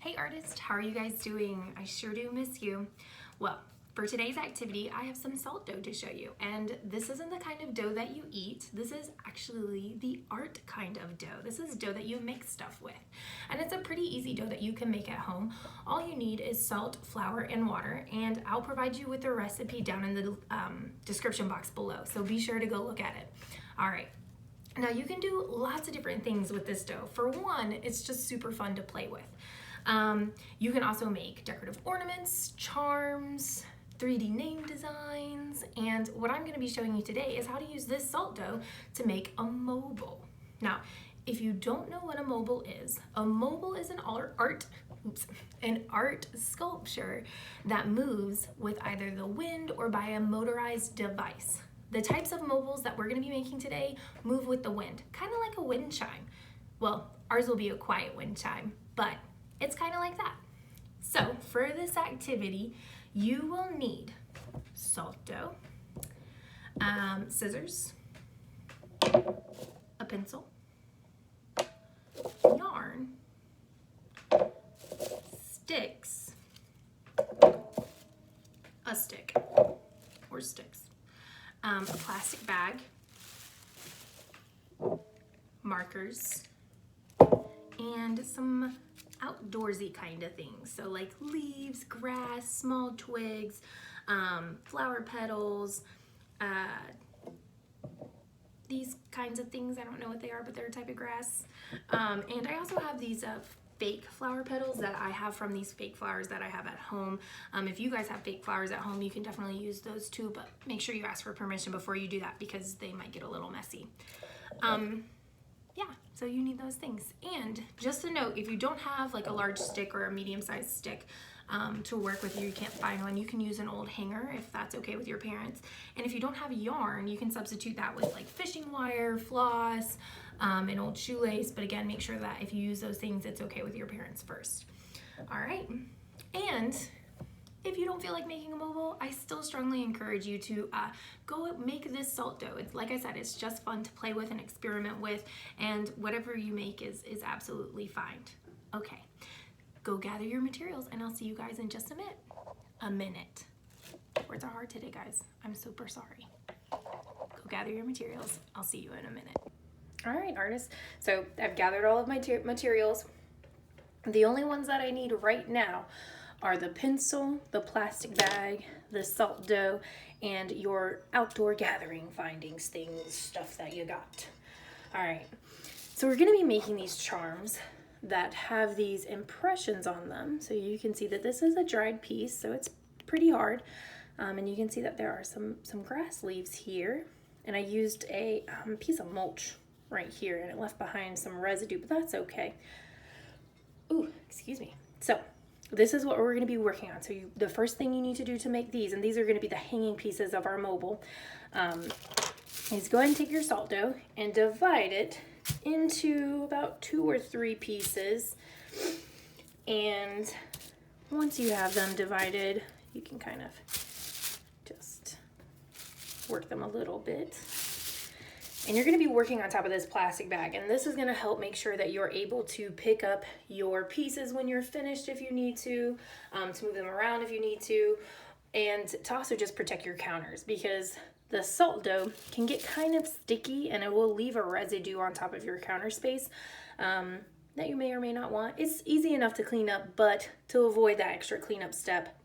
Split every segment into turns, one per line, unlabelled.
Hey artists, how are you guys doing? I sure do miss you. Well, for today's activity, I have some salt dough to show you. And this isn't the kind of dough that you eat. This is actually the art kind of dough. This is dough that you make stuff with. And it's a pretty easy dough that you can make at home. All you need is salt, flour, and water. And I'll provide you with the recipe down in the description box below. So be sure to go look at it. All right. Now you can do lots of different things with this dough. For one, it's just super fun to play with. You can also make decorative ornaments, charms, 3D name designs, and what I'm going to be showing you today is how to use this salt dough to make a mobile. Now, if you don't know what a mobile is an art sculpture that moves with either the wind or by a motorized device. The types of mobiles that we're going to be making today move with the wind, kind of like a wind chime. Well, ours will be a quiet wind chime, but it's kind of like that. So for this activity, you will need salt dough, scissors, a pencil, yarn, sticks, a stick or sticks, a plastic bag, markers, and some outdoorsy kind of things. So like leaves, grass, small twigs, flower petals, these kinds of things. I don't know what they are, but they're a type of grass. And I also have these fake flower petals that I have from these fake flowers that I have at home. If you guys have fake flowers at home, you can definitely use those too, but make sure you ask for permission before you do that because they might get a little messy. Yeah, so you need those things. And just a note, if you don't have like a large stick or a medium-sized stick to work with, you can't find one, you can use an old hanger if that's okay with your parents. And if you don't have yarn, you can substitute that with like fishing wire, floss, an old shoelace. But again, make sure that if you use those things, it's okay with your parents first. All right, and if you don't feel like making a mobile, I still strongly encourage you to go make this salt dough. It's like I said, it's just fun to play with and experiment with, and whatever you make is absolutely fine. Okay, go gather your materials and I'll see you guys in just a minute. Words are hard today, guys. I'm super sorry. Go gather your materials. I'll see you in a minute. All right, artists. So I've gathered all of my materials. The only ones that I need right now are the pencil, the plastic bag, the salt dough, and your outdoor gathering findings things, stuff that you got. All right, so we're gonna be making these charms that have these impressions on them. So you can see that this is a dried piece, so it's pretty hard. And you can see that there are some grass leaves here. And I used a piece of mulch right here, and it left behind some residue, but that's okay. Ooh, excuse me. So this is what we're going to be working on. So the first thing you need to do to make these, and these are going to be the hanging pieces of our mobile, is go ahead and take your salt dough and divide it into about 2 or 3 pieces. And once you have them divided, you can kind of just work them a little bit. And you're going to be working on top of this plastic bag, and this is going to help make sure that you're able to pick up your pieces when you're finished if you need to move them around if you need to, and to also just protect your counters, because the salt dough can get kind of sticky and it will leave a residue on top of your counter space that you may or may not want. It's easy enough to clean up, but to avoid that extra cleanup step,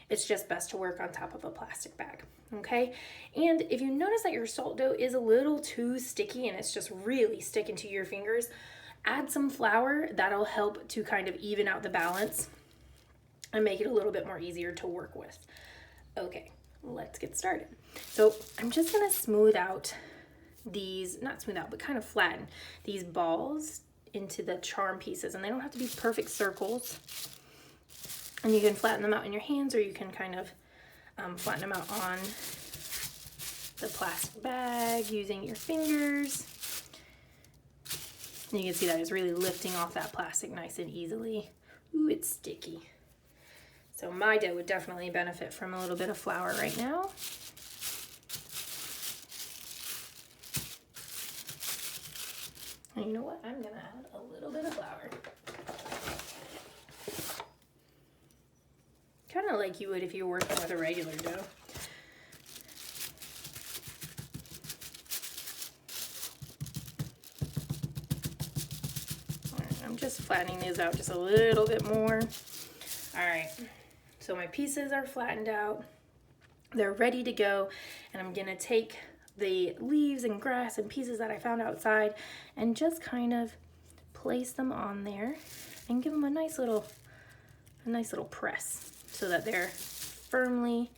it's just best to work on top of a plastic bag. Okay, and if you notice that your salt dough is a little too sticky and it's just really sticking to your fingers, add some flour. That'll help to kind of even out the balance and make it a little bit more easier to work with. Okay, let's get started. So I'm just gonna smooth out these, not smooth out, but kind of flatten these balls into the charm pieces, and they don't have to be perfect circles. And you can flatten them out in your hands, or you can kind of flatten them out on the plastic bag using your fingers. And you can see that it's really lifting off that plastic nice and easily. Ooh, it's sticky. So my dough would definitely benefit from a little bit of flour right now. And you know what? I'm gonna add a little bit of flour. of like you would if you were working with a regular dough. I'm just flattening these out just a little bit more. All right, so my pieces are flattened out. They're ready to go, and I'm gonna take the leaves and grass and pieces that I found outside and just kind of place them on there and give them a nice little press so that they're firmly,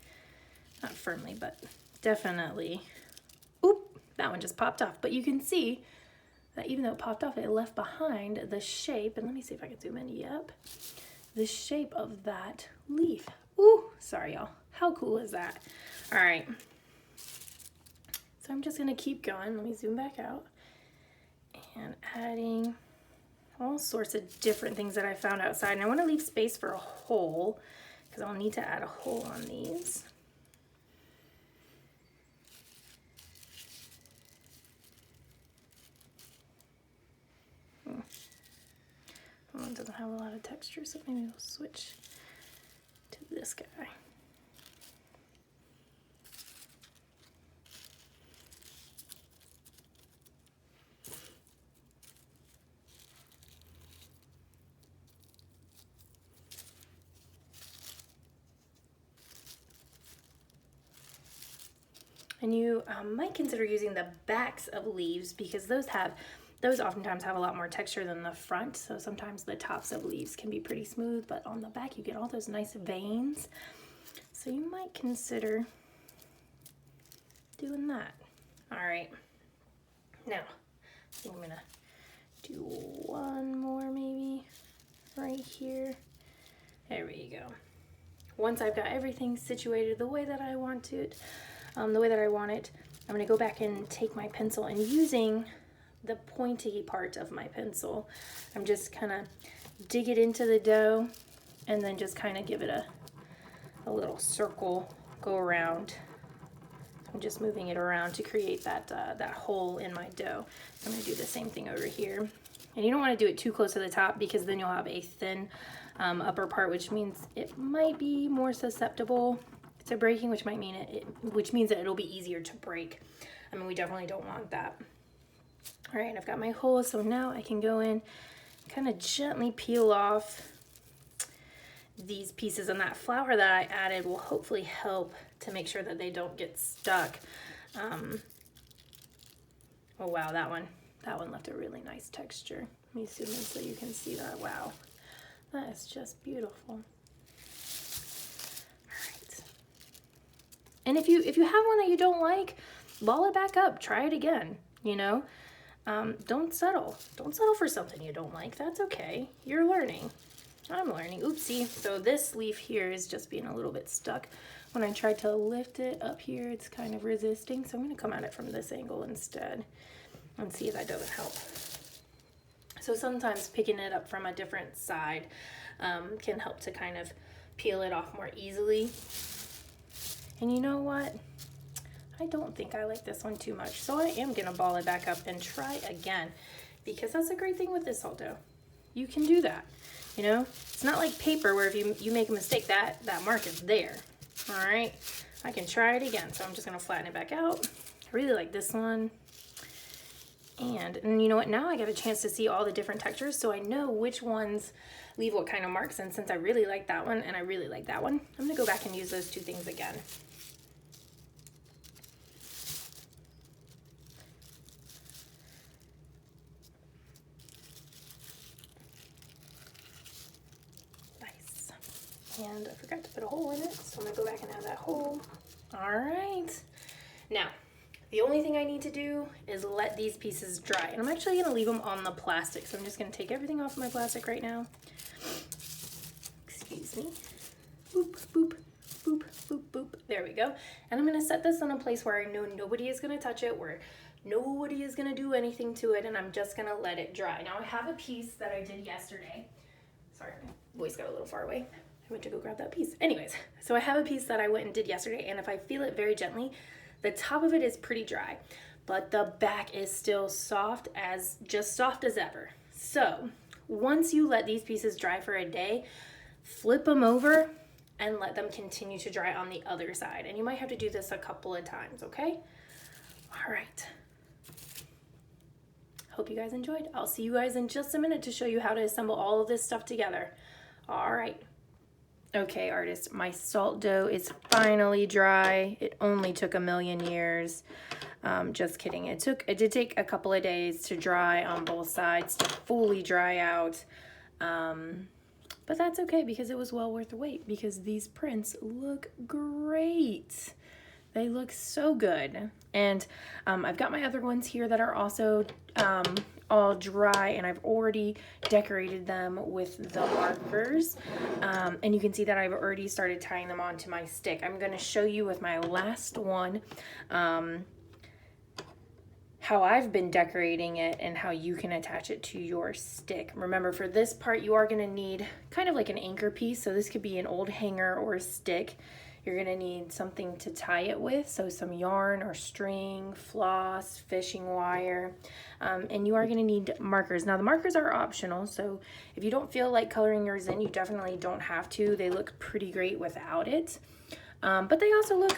not firmly, but definitely, oop, that one just popped off. But you can see that even though it popped off, it left behind the shape, and let me see if I can zoom in, yep, the shape of that leaf. Ooh, sorry y'all, how cool is that? All right, so I'm just gonna keep going. Let me zoom back out and adding all sorts of different things that I found outside. And I want to leave space for a hole because I'll need to add a hole on these. That one doesn't have a lot of texture, so maybe we'll switch to this guy. And you might consider using the backs of leaves because those oftentimes have a lot more texture than the front. So sometimes the tops of leaves can be pretty smooth, but on the back you get all those nice veins. So you might consider doing that. All right, now I think I'm gonna do one more maybe right here. There we go. Once I've got everything situated the way that I want it, I'm gonna go back and take my pencil, and using the pointy part of my pencil, I'm just kind of dig it into the dough and then just kind of give it a little circle, go around. I'm just moving it around to create that hole in my dough. I'm gonna do the same thing over here. And you don't wanna do it too close to the top because then you'll have a thin upper part, which means it might be more susceptible to breaking, which means that it'll be easier to break. I mean, we definitely don't want that. All right, I've got my hole, so now I can go in, kind of gently peel off these pieces, and that flour that I added will hopefully help to make sure that they don't get stuck. Oh wow, that one left a really nice texture. Let me zoom in so you can see that. Wow, that is just beautiful. And if you have one that you don't like, ball it back up, try it again, you know? Don't settle for something you don't like. That's okay, you're learning. I'm learning. Oopsie. So this leaf here is just being a little bit stuck. When I tried to lift it up here, it's kind of resisting. So I'm gonna come at it from this angle instead and see if that doesn't help. So sometimes picking it up from a different side can help to kind of peel it off more easily. And you know what? I don't think I like this one too much. So I am gonna ball it back up and try again, because that's a great thing with this dough. You can do that, you know? It's not like paper where if you make a mistake, that mark is there. All right, I can try it again. So I'm just gonna flatten it back out. I really like this one. And you know what? Now I got a chance to see all the different textures, so I know which ones leave what kind of marks. And since I really like that one and I really like that one, I'm gonna go back and use those two things again. And I forgot to put a hole in it, so I'm gonna go back and add that hole. All right. Now, the only thing I need to do is let these pieces dry. And I'm actually gonna leave them on the plastic. So I'm just gonna take everything off my plastic right now. Excuse me. Boop, boop, boop, boop, boop. There we go. And I'm gonna set this in a place where I know nobody is gonna touch it, where nobody is gonna do anything to it, and I'm just gonna let it dry. Now I have a piece that I did yesterday. Sorry, my voice got a little far away. I went to go grab that piece. Anyways, so I have a piece that I went and did yesterday, and if I feel it very gently, the top of it is pretty dry, but the back is still soft as ever. So once you let these pieces dry for a day, flip them over, and let them continue to dry on the other side. And you might have to do this a couple of times, okay? All right. Hope you guys enjoyed. I'll see you guys in just a minute to show you how to assemble all of this stuff together. All right. Okay, artists, my salt dough is finally dry. It only took a million years. Just kidding. It did take a couple of days to dry on both sides, to fully dry out. But that's okay because it was well worth the wait, because these prints look great. They look so good. And I've got my other ones here that are also all dry, and I've already decorated them with the markers. And you can see that I've already started tying them onto my stick. I'm going to show you with my last one how I've been decorating it and how you can attach it to your stick. Remember, for this part, you are going to need kind of like an anchor piece. So this could be an old hanger or a stick. You're going to need something to tie it with, so some yarn or string, floss, fishing wire, and you are going to need markers. Now, the markers are optional, so if you don't feel like coloring yours in, you definitely don't have to. They look pretty great without it, but they also look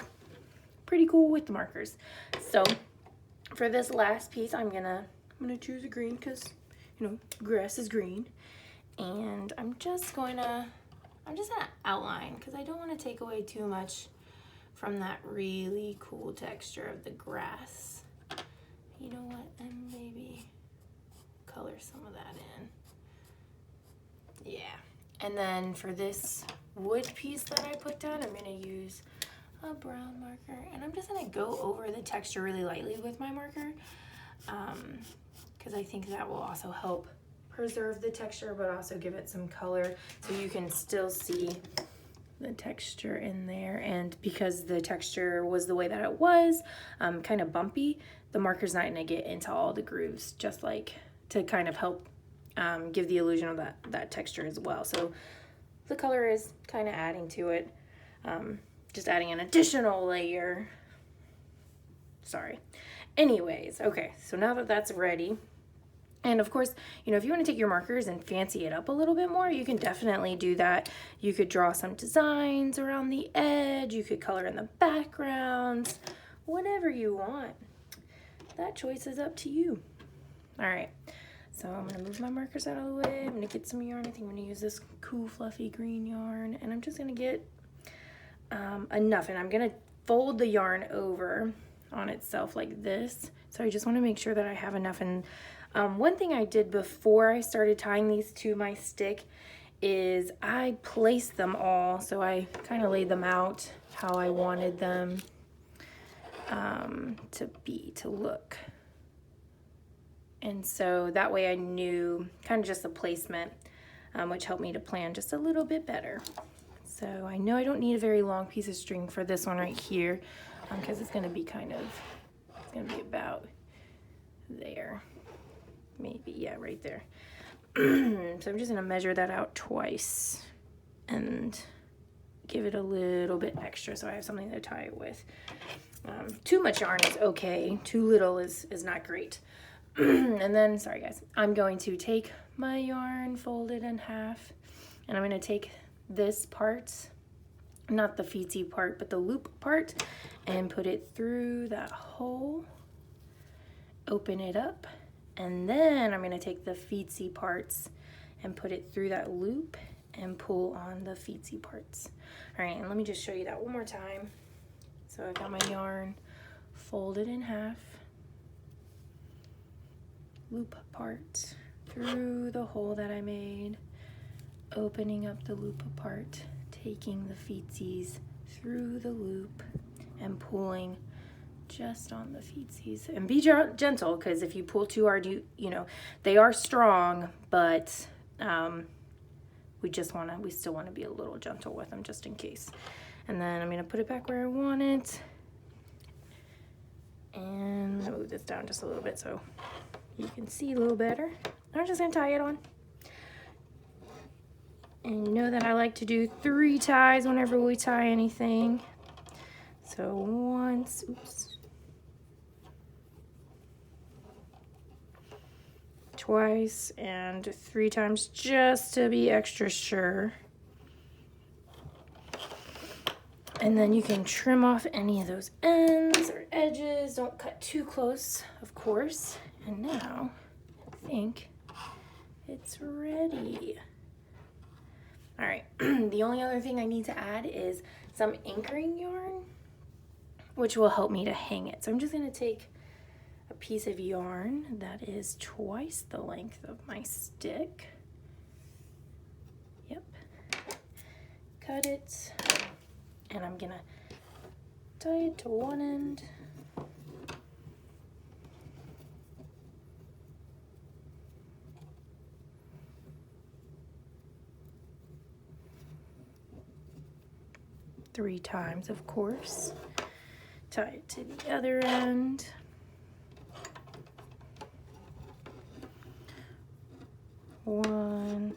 pretty cool with the markers. So for this last piece, I'm gonna choose a green because, you know, grass is green, and I'm just gonna outline because I don't want to take away too much from that really cool texture of the grass. You know what? And maybe color some of that in. Yeah. And then for this wood piece that I put down, I'm going to use a brown marker. And I'm just going to go over the texture really lightly with my marker because I think that will also help preserve the texture, but also give it some color so you can still see the texture in there. And because the texture was the way that it was, kind of bumpy, the marker's not going to get into all the grooves, just like to kind of help give the illusion of that texture as well. So the color is kind of adding to it, just adding an additional layer. Sorry. Anyways, okay, so now that that's ready, and of course, you know, if you want to take your markers and fancy it up a little bit more, you can definitely do that. You could draw some designs around the edge. You could color in the backgrounds, whatever you want. That choice is up to you. All right, so I'm going to move my markers out of the way. I'm going to get some yarn. I think I'm going to use this cool fluffy green yarn, and I'm just going to get enough. And I'm going to fold the yarn over on itself like this. So I just want to make sure that I have enough. And one thing I did before I started tying these to my stick is I placed them all. So I kind of laid them out how I wanted them to look. And so that way I knew kind of just the placement, which helped me to plan just a little bit better. So I know I don't need a very long piece of string for this one right here, because it's going to be it's going to be about there. Maybe, yeah, right there. So I'm just gonna measure that out twice and give it a little bit extra so I have something to tie it with. Too much yarn is okay, too little is not great. And then, sorry guys, I'm going to take my yarn, fold it in half, and I'm gonna take this part, not the feetsy part, but the loop part, and put it through that hole, open it up, and then I'm going to take the feetsy parts and put it through that loop and pull on the feetsy parts. All right, and let me just show you that one more time. So I've got my yarn folded in half, loop part through the hole that I made, opening up the loop apart, taking the feetsies through the loop and pulling just on the feetsies. And be gentle, because if you pull too hard, you know, they are strong, but we still want to be a little gentle with them just in case. And then I'm going to put it back where I want it. And I'll move this down just a little bit so you can see a little better. I'm just going to tie it on. And you know that I like to do 3 ties whenever we tie anything. So once, twice, and 3 times just to be extra sure. And then you can trim off any of those ends or edges. Don't cut too close, of course. And now, I think it's ready. All right, the only other thing I need to add is some anchoring yarn, which will help me to hang it. So I'm just gonna take a piece of yarn that is twice the length of my stick. Yep. Cut it, and I'm gonna tie it to one end. Three times, of course. Tie it to the other end. One,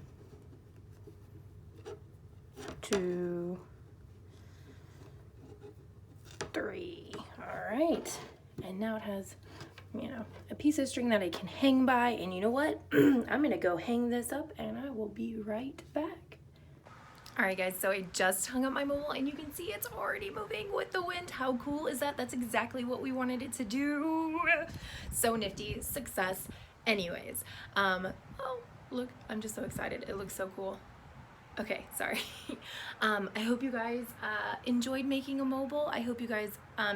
two, three. All right. And now it has, you know, a piece of string that I can hang by. And you know what? I'm gonna go hang this up and I will be right back. All right, guys, so I just hung up my mobile and you can see it's already moving with the wind. How cool is that? That's exactly what we wanted it to do. So nifty, success. Anyways, oh, look, I'm just so excited. It looks so cool. Okay, sorry. I hope you guys enjoyed making a mobile. I hope you guys,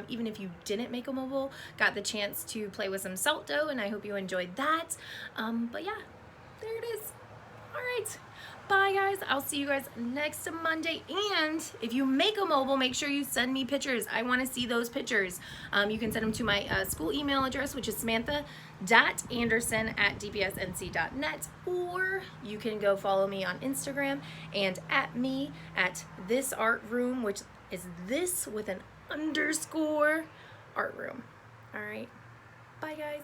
even if you didn't make a mobile, got the chance to play with some salt dough, and I hope you enjoyed that. But yeah, there it is. All right. Bye, guys. I'll see you guys next Monday. And if you make a mobile, make sure you send me pictures. I want to see those pictures. You can send them to my school email address, which is samantha.anderson@dpsnc.net, or you can go follow me on Instagram and at me at this art room, which is this with an underscore art room. All right. Bye, guys.